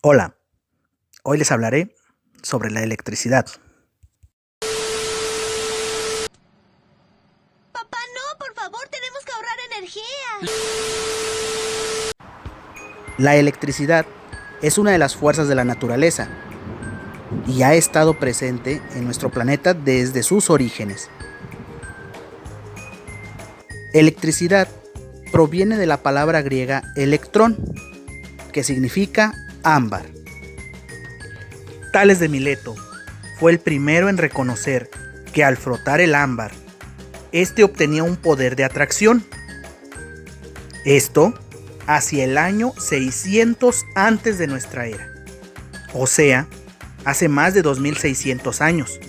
Hola, hoy les hablaré sobre la electricidad. Papá, no, por favor, tenemos que ahorrar energía. La electricidad es una de las fuerzas de la naturaleza y ha estado presente en nuestro planeta desde sus orígenes. Electricidad proviene de la palabra griega electrón, que significa ámbar. Tales de Mileto fue el primero en reconocer que al frotar el ámbar, este obtenía un poder de atracción. Esto hacia el año 600 antes de nuestra era, o sea, hace más de 2600 años.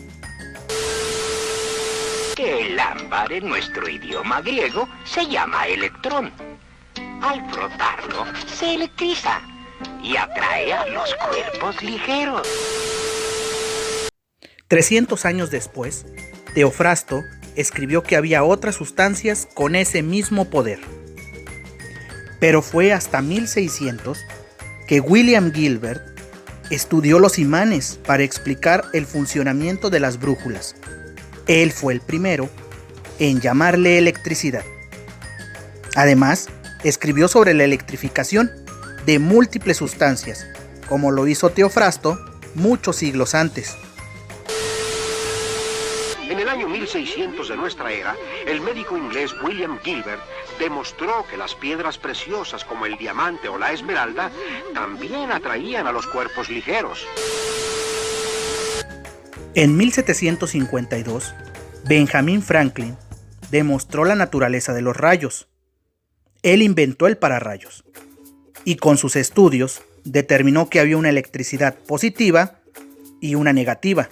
Que el ámbar en nuestro idioma griego se llama electrón. Al frotarlo se electriza y atrae a los cuerpos ligeros. 300 años después, Teofrasto escribió que había otras sustancias con ese mismo poder. Pero fue hasta 1600 que William Gilbert estudió los imanes para explicar el funcionamiento de las brújulas. Él fue el primero en llamarle electricidad. Además, escribió sobre la electrificación de múltiples sustancias, como lo hizo Teofrasto muchos siglos antes. En el año 1600 de nuestra era, el médico inglés William Gilbert demostró que las piedras preciosas como el diamante o la esmeralda también atraían a los cuerpos ligeros. En 1752, Benjamin Franklin demostró la naturaleza de los rayos. Él inventó el pararrayos y con sus estudios determinó que había una electricidad positiva y una negativa.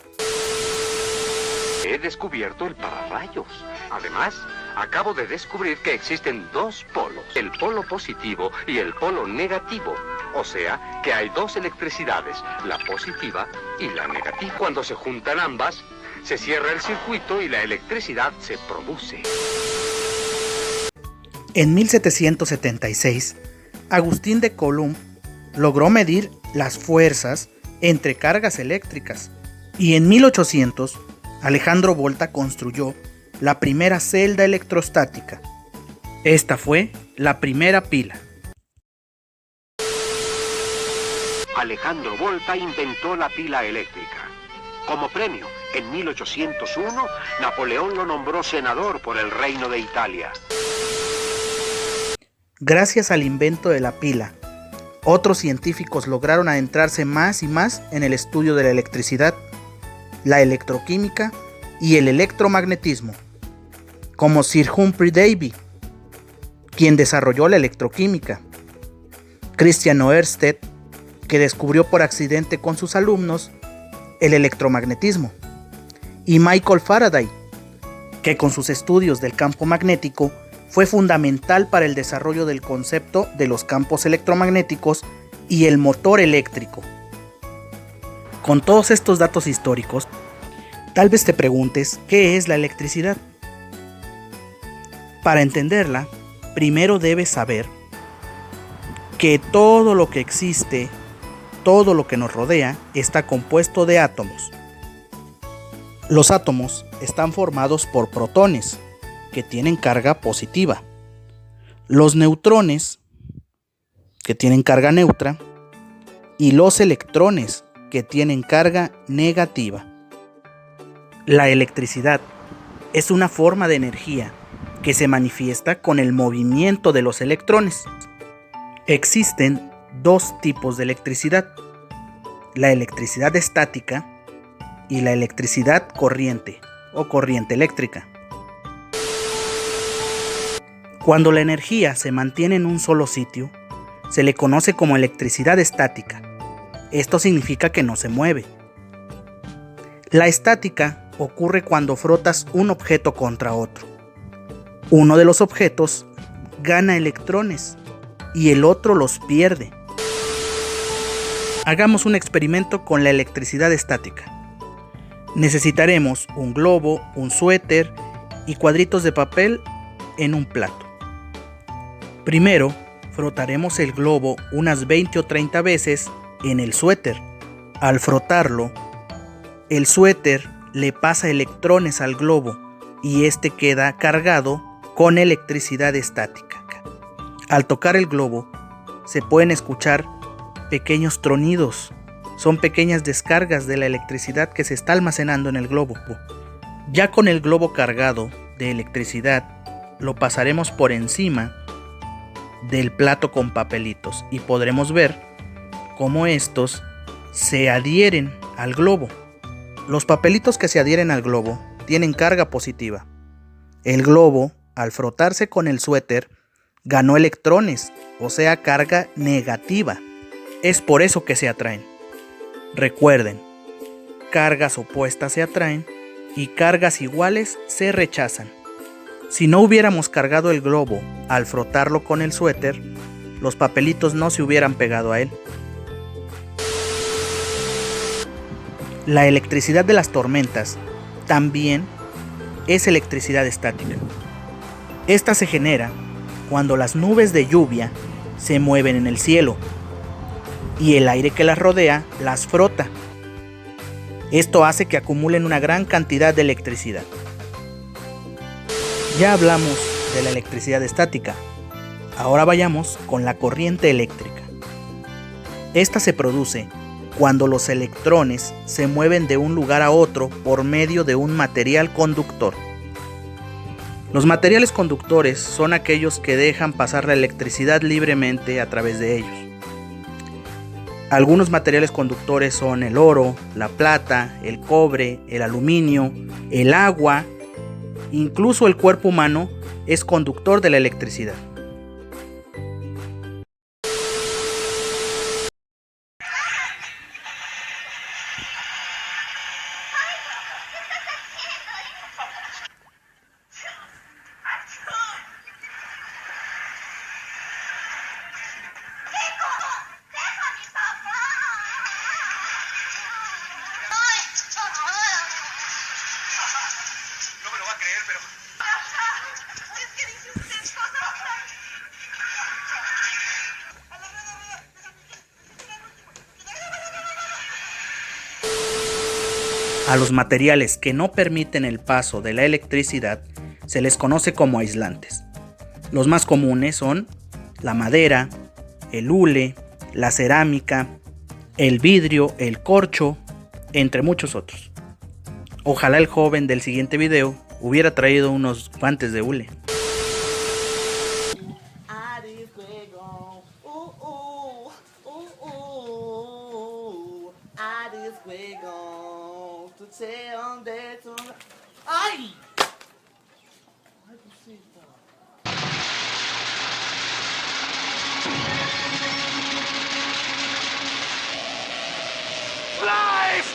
He descubierto el pararrayos. Además, acabo de descubrir que existen dos polos, el polo positivo y el polo negativo. O sea, que hay dos electricidades, la positiva y la negativa. Cuando se juntan ambas, se cierra el circuito y la electricidad se produce. En 1776, Agustín de Coulomb logró medir las fuerzas entre cargas eléctricas y en 1800 Alejandro Volta construyó la primera celda electrostática. Esta fue la primera pila. Alejandro Volta inventó la pila eléctrica. Como premio, en 1801, Napoleón lo nombró senador por el Reino de Italia. Gracias al invento de la pila, otros científicos lograron adentrarse más y más en el estudio de la electricidad, la electroquímica y el electromagnetismo, como Sir Humphrey Davy, quien desarrolló la electroquímica, Christian Ørsted, que descubrió por accidente con sus alumnos el electromagnetismo, y Michael Faraday, que con sus estudios del campo magnético fue fundamental para el desarrollo del concepto de los campos electromagnéticos y el motor eléctrico. Con todos estos datos históricos, tal vez te preguntes ¿qué es la electricidad? Para entenderla, primero debes saber que todo lo que existe, todo lo que nos rodea, está compuesto de átomos. Los átomos están formados por protones, que tienen carga positiva, los neutrones, que tienen carga neutra, y los electrones, que tienen carga negativa. La electricidad es una forma de energía que se manifiesta con el movimiento de los electrones. Existen dos tipos de electricidad: la electricidad estática y la electricidad corriente o corriente eléctrica. Cuando la energía se mantiene en un solo sitio, se le conoce como electricidad estática. Esto significa que no se mueve. La estática ocurre cuando frotas un objeto contra otro. Uno de los objetos gana electrones y el otro los pierde. Hagamos un experimento con la electricidad estática. Necesitaremos un globo, un suéter y cuadritos de papel en un plato. Primero, frotaremos el globo unas 20 o 30 veces en el suéter. Al frotarlo, el suéter le pasa electrones al globo y este queda cargado con electricidad estática. Al tocar el globo, se pueden escuchar pequeños tronidos. Son pequeñas descargas de la electricidad que se está almacenando en el globo. Ya con el globo cargado de electricidad, lo pasaremos por encima del plato con papelitos y podremos ver cómo estos se adhieren al globo. Los papelitos que se adhieren al globo tienen carga positiva. El globo, al frotarse con el suéter, ganó electrones, o sea, carga negativa. Es por eso que se atraen. Recuerden, cargas opuestas se atraen y cargas iguales se rechazan. Si no hubiéramos cargado el globo al frotarlo con el suéter, los papelitos no se hubieran pegado a él. La electricidad de las tormentas también es electricidad estática. Esta se genera cuando las nubes de lluvia se mueven en el cielo y el aire que las rodea las frota. Esto hace que acumulen una gran cantidad de electricidad. Ya hablamos de la electricidad estática. Ahora vayamos con la corriente eléctrica. Esta se produce cuando los electrones se mueven de un lugar a otro por medio de un material conductor. Los materiales conductores son aquellos que dejan pasar la electricidad libremente a través de ellos. Algunos materiales conductores son el oro, la plata, el cobre, el aluminio, el agua. Incluso el cuerpo humano es conductor de la electricidad. No me lo va a creer, pero... A los materiales que no permiten el paso de la electricidad se les conoce como aislantes. Los más comunes son la madera, el hule, la cerámica, el vidrio, el corcho, entre muchos otros. Ojalá el joven del siguiente video hubiera traído unos guantes de hule. ¡Ay! Life!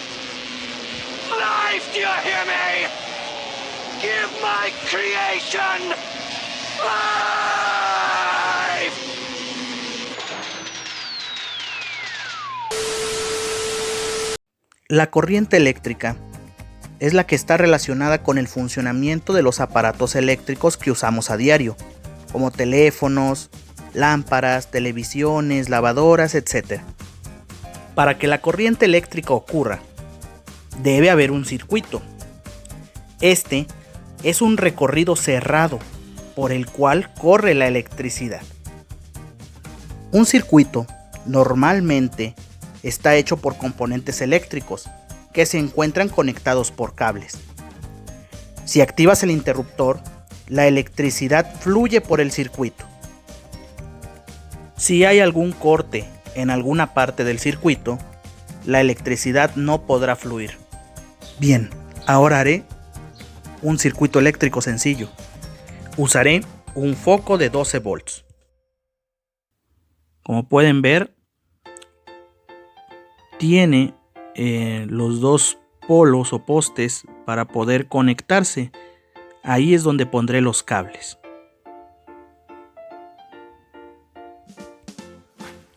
Life, do you hear me? Give my creation life! La corriente eléctrica es la que está relacionada con el funcionamiento de los aparatos eléctricos que usamos a diario, como teléfonos, lámparas, televisiones, lavadoras, etc. Para que la corriente eléctrica ocurra, debe haber un circuito. Este es un recorrido cerrado por el cual corre la electricidad. Un circuito normalmente está hecho por componentes eléctricos que se encuentran conectados por cables. Si activas el interruptor, la electricidad fluye por el circuito. Si hay algún corte en alguna parte del circuito, la electricidad no podrá fluir. Bien, ahora haré un circuito eléctrico sencillo. Usaré un foco de 12 volts. Como pueden ver, tiene los dos polos o postes para poder conectarse. Ahí es donde pondré los cables.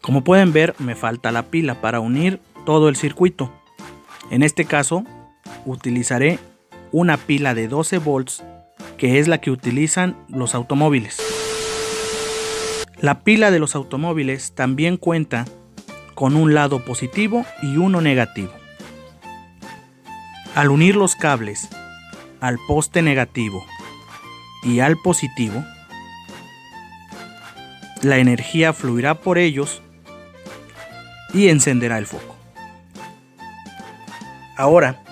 Como pueden ver, me falta la pila para unir todo el circuito. En este caso, utilizaré una pila de 12 volts, que es la que utilizan los automóviles. La pila de los automóviles también cuenta con un lado positivo y uno negativo. Al unir los cables al poste negativo y al positivo, la energía fluirá por ellos y encenderá el foco. Ahora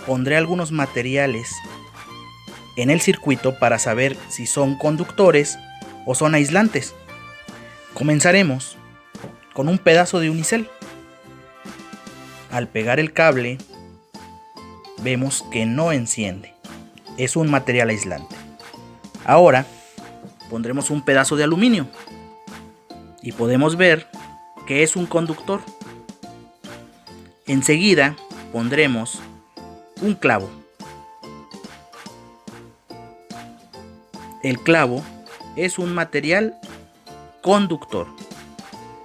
pondré algunos materiales en el circuito para saber si son conductores o son aislantes. Comenzaremos con un pedazo de unicel. Al pegar el cable, vemos que no enciende. Es un material aislante. Ahora pondremos un pedazo de aluminio y podemos ver que es un conductor. Enseguida pondremos un clavo. El clavo es un material conductor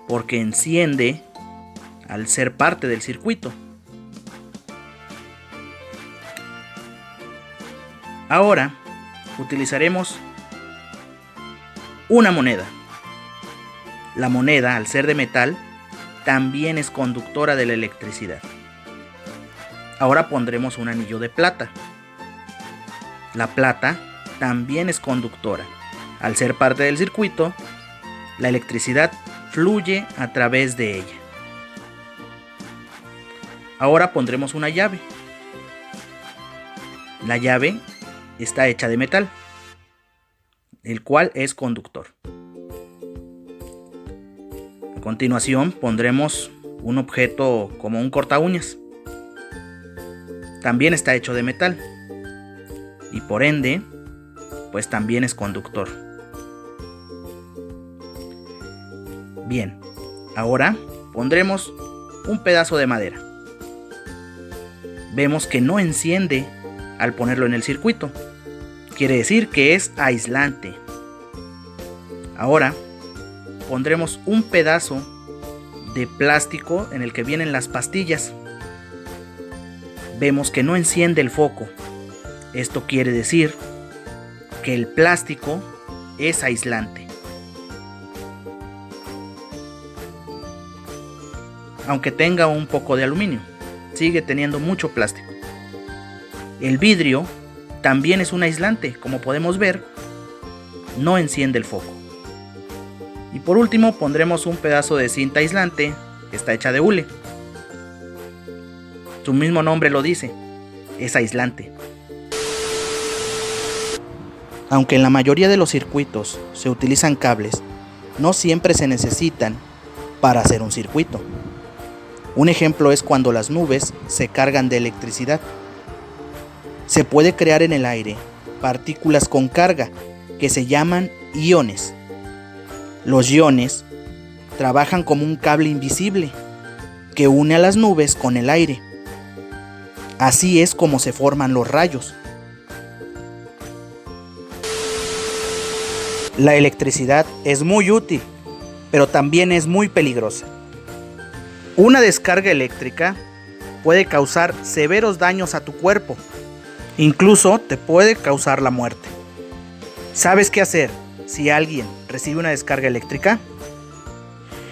porque enciende al ser parte del circuito. Ahora utilizaremos una moneda. La moneda, al ser de metal, también es conductora de la electricidad. Ahora pondremos un anillo de plata. La plata también es conductora. Al ser parte del circuito, la electricidad fluye a través de ella. Ahora pondremos una llave. La llave está hecha de metal, el cual es conductor. A continuación pondremos un objeto como un corta uñas. También está hecho de metal y por ende, pues también es conductor. Bien, ahora pondremos un pedazo de madera. Vemos que no enciende al ponerlo en el circuito. Quiere decir que es aislante. Ahora pondremos un pedazo de plástico en el que vienen las pastillas. Vemos que no enciende el foco. Esto quiere decir que el plástico es aislante. Aunque tenga un poco de aluminio, sigue teniendo mucho plástico. El vidrio también es un aislante, como podemos ver, no enciende el foco. Y por último pondremos un pedazo de cinta aislante que está hecha de hule. Su mismo nombre lo dice, es aislante. Aunque en la mayoría de los circuitos se utilizan cables, no siempre se necesitan para hacer un circuito. Un ejemplo es cuando las nubes se cargan de electricidad. Se puede crear en el aire partículas con carga que se llaman iones. Los iones trabajan como un cable invisible que une a las nubes con el aire. Así es como se forman los rayos. La electricidad es muy útil, pero también es muy peligrosa. Una descarga eléctrica puede causar severos daños a tu cuerpo. Incluso te puede causar la muerte. ¿Sabes qué hacer si alguien recibe una descarga eléctrica?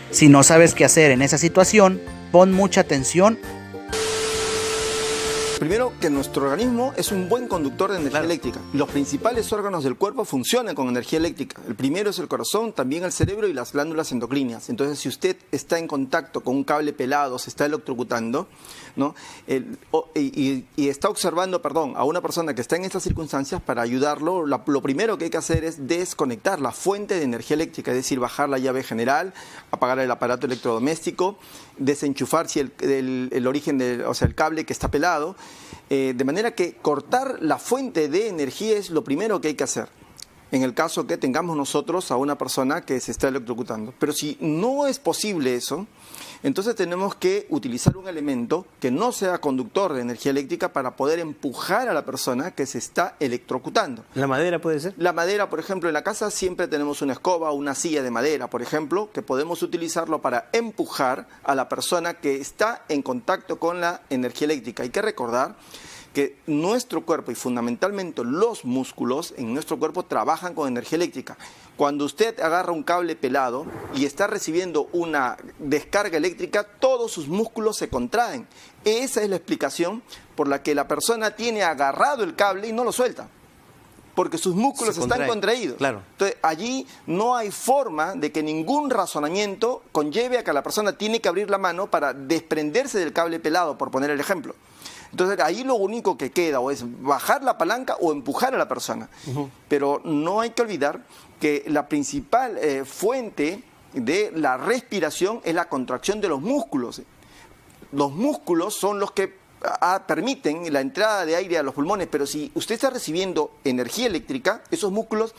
Si no sabes qué hacer en esa situación, pon mucha atención. Primero, que nuestro organismo es un buen conductor de energía eléctrica. Los principales órganos del cuerpo funcionan con energía eléctrica. El primero es el corazón, también el cerebro y las glándulas endocrinas. Entonces, si usted está en contacto con un cable pelado, se está electrocutando, ¿no? y está observando, a una persona que está en estas circunstancias, para ayudarlo, lo primero que hay que hacer es desconectar la fuente de energía eléctrica, es decir, bajar la llave general, apagar el aparato electrodoméstico, desenchufar si el origen, el cable que está pelado, de manera que cortar la fuente de energía es lo primero que hay que hacer en el caso que tengamos nosotros a una persona que se está electrocutando. Pero si no es posible eso, entonces tenemos que utilizar un elemento que no sea conductor de energía eléctrica para poder empujar a la persona que se está electrocutando. ¿La madera puede ser? La madera, por ejemplo, en la casa siempre tenemos una escoba o una silla de madera, por ejemplo, que podemos utilizarlo para empujar a la persona que está en contacto con la energía eléctrica. Hay que recordar que nuestro cuerpo y fundamentalmente los músculos en nuestro cuerpo trabajan con energía eléctrica. Cuando usted agarra un cable pelado y está recibiendo una descarga eléctrica, todos sus músculos se contraen. Esa es la explicación por la que la persona tiene agarrado el cable y no lo suelta, porque sus músculos están contraídos. Claro. Entonces, allí no hay forma de que ningún razonamiento conlleve a que la persona tiene que abrir la mano para desprenderse del cable pelado, por poner el ejemplo. Entonces, ahí lo único que queda o es bajar la palanca o empujar a la persona. Pero no hay que olvidar que la principal fuente de la respiración es la contracción de los músculos. Los músculos son los que permiten la entrada de aire a los pulmones, pero si usted está recibiendo energía eléctrica, esos músculos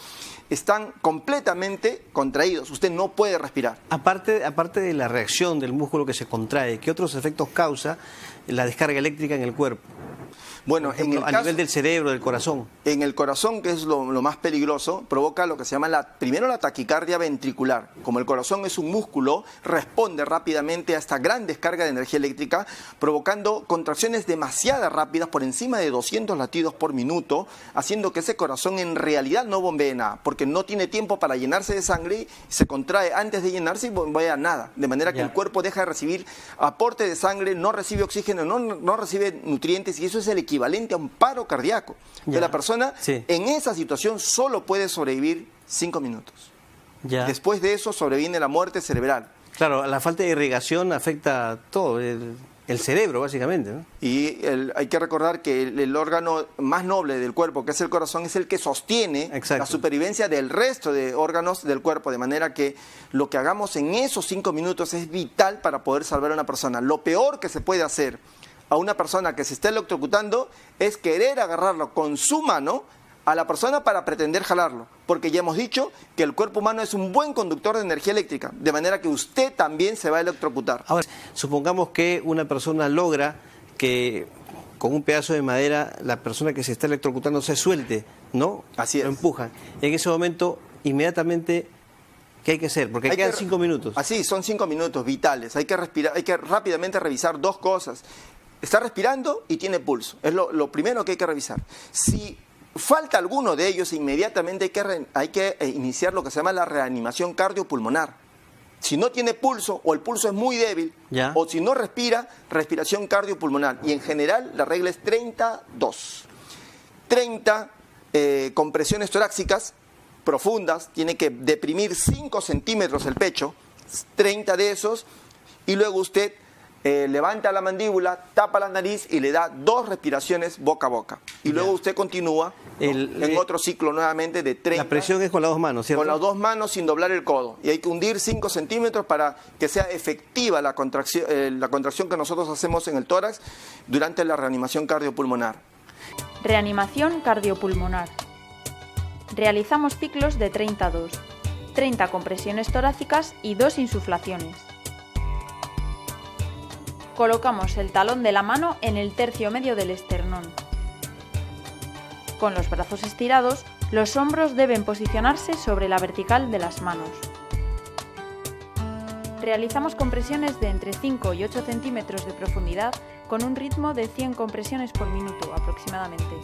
están completamente contraídos, usted no puede respirar. Aparte de la reacción del músculo que se contrae, ¿qué otros efectos causa la descarga eléctrica en el cuerpo? Bueno, Por ejemplo, a nivel del cerebro, del corazón. En el corazón, que es lo más peligroso, provoca lo que se llama primero la taquicardia ventricular. Como el corazón es un músculo, responde rápidamente a esta gran descarga de energía eléctrica, provocando contracciones demasiado rápidas, por encima de 200 latidos por minuto, haciendo que ese corazón en realidad no bombee nada, porque no tiene tiempo para llenarse de sangre, se contrae antes de llenarse y bombea nada. De manera que el cuerpo deja de recibir aporte de sangre, no recibe oxígeno, no recibe nutrientes, y eso es el equivalente a un paro cardíaco. De la persona en esa situación solo puede sobrevivir 5 minutos. Después de eso sobreviene la muerte cerebral. Claro, la falta de irrigación afecta todo, el cerebro básicamente, ¿no? Y hay que recordar que el órgano más noble del cuerpo, que es el corazón, es el que sostiene la supervivencia del resto de órganos del cuerpo, de manera que lo que hagamos en esos 5 minutos es vital para poder salvar a una persona. Lo peor que se puede hacer a una persona que se está electrocutando es querer agarrarlo con su mano a la persona para pretender jalarlo, porque ya hemos dicho que el cuerpo humano es un buen conductor de energía eléctrica, de manera que usted también se va a electrocutar. Ahora, supongamos que una persona logra que con un pedazo de madera la persona que se está electrocutando se suelte, ¿no? Así es. Lo empujan. En ese momento, inmediatamente, ¿qué hay que hacer? Porque quedan 5 minutos. Así, son 5 minutos vitales. Hay que respirar, hay que rápidamente revisar dos cosas. Está respirando y tiene pulso. Es lo primero que hay que revisar. Si falta alguno de ellos, inmediatamente hay que iniciar lo que se llama la reanimación cardiopulmonar. Si no tiene pulso o el pulso es muy débil, o si no respira, respiración cardiopulmonar. Y en general la regla es 32. 30 compresiones torácicas profundas, tiene que deprimir 5 centímetros el pecho, 30 de esos, y luego usted levanta la mandíbula, tapa la nariz y le da 2 respiraciones boca a boca. Y luego usted continúa en otro ciclo nuevamente de 30. La presión es con las 2 manos, ¿cierto? Con las 2 manos sin doblar el codo. Y hay que hundir 5 centímetros para que sea efectiva la contracción que nosotros hacemos en el tórax durante la reanimación cardiopulmonar. Reanimación cardiopulmonar. Realizamos ciclos de 30-2, 30 compresiones torácicas y 2 insuflaciones. Colocamos el talón de la mano en el tercio medio del esternón. Con los brazos estirados, los hombros deben posicionarse sobre la vertical de las manos. Realizamos compresiones de entre 5 y 8 centímetros de profundidad con un ritmo de 100 compresiones por minuto aproximadamente.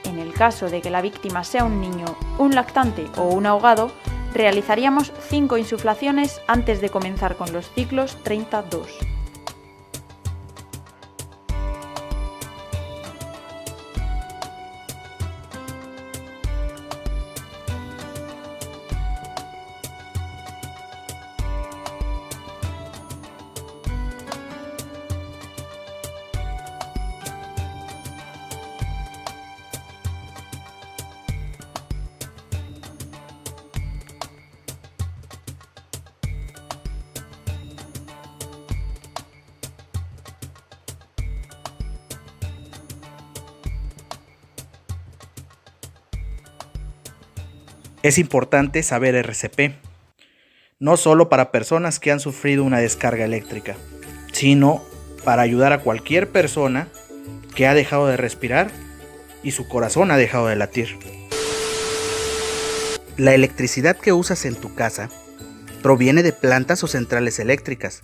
En el caso de que la víctima sea un niño, un lactante o un ahogado, realizaríamos 5 insuflaciones antes de comenzar con los ciclos 30-2. Es importante saber RCP, no solo para personas que han sufrido una descarga eléctrica, sino para ayudar a cualquier persona que ha dejado de respirar y su corazón ha dejado de latir. La electricidad que usas en tu casa proviene de plantas o centrales eléctricas.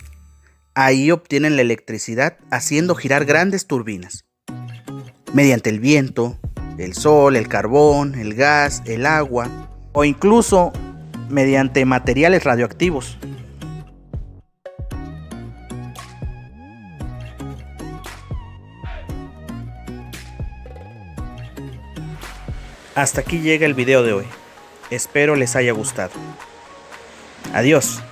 Ahí obtienen la electricidad haciendo girar grandes turbinas. Mediante el viento, el sol, el carbón, el gas, el agua o incluso mediante materiales radioactivos. Hasta aquí llega el video de hoy. Espero les haya gustado. Adiós.